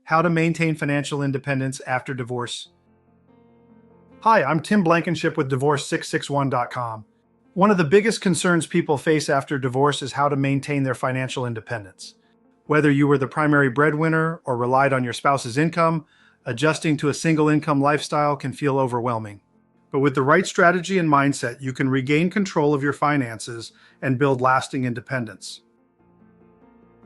How to Maintain Financial Independence After Divorce. Hi, I'm Tim Blankenship with Divorce661.com. One of the biggest concerns people face after divorce is how to maintain their financial independence. Whether you were the primary breadwinner or relied on your spouse's income, adjusting to a single income lifestyle can feel overwhelming. But with the right strategy and mindset, you can regain control of your finances and build lasting independence.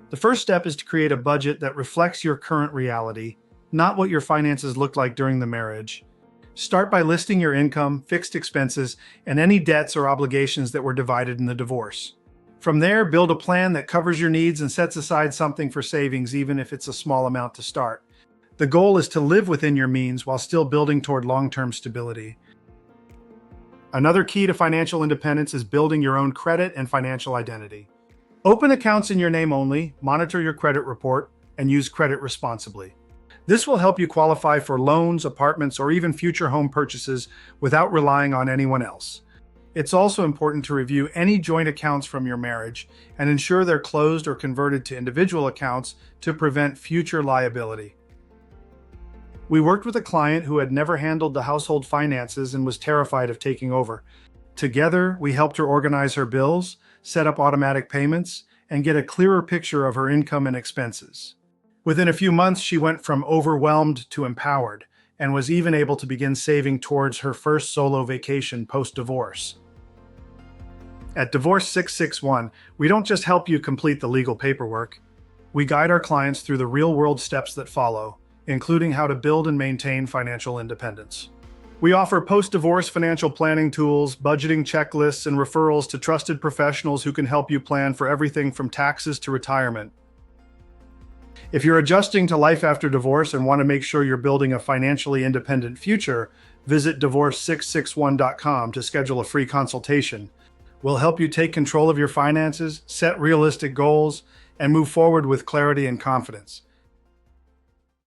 The first step is to create a budget that reflects your current reality, not what your finances looked like during the marriage. Start by listing your income, fixed expenses, and any debts or obligations that were divided in the divorce. From there, build a plan that covers your needs and sets aside something for savings, even if it's a small amount to start. The goal is to live within your means while still building toward long-term stability. Another key to financial independence is building your own credit and financial identity. Open accounts in your name only, monitor your credit report, and use credit responsibly. This will help you qualify for loans, apartments, or even future home purchases without relying on anyone else. It's also important to review any joint accounts from your marriage and ensure they're closed or converted to individual accounts to prevent future liability. We worked with a client who had never handled the household finances and was terrified of taking over. Together, we helped her organize her bills, set up automatic payments, and get a clearer picture of her income and expenses. Within a few months, she went from overwhelmed to empowered, and was even able to begin saving towards her first solo vacation post-divorce. At Divorce 661, we don't just help you complete the legal paperwork. We guide our clients through the real-world steps that follow, including how to build and maintain financial independence. We offer post-divorce financial planning tools, budgeting checklists, and referrals to trusted professionals who can help you plan for everything from taxes to retirement. If you're adjusting to life after divorce and want to make sure you're building a financially independent future, visit Divorce661.com to schedule a free consultation. We'll help you take control of your finances, set realistic goals, and move forward with clarity and confidence.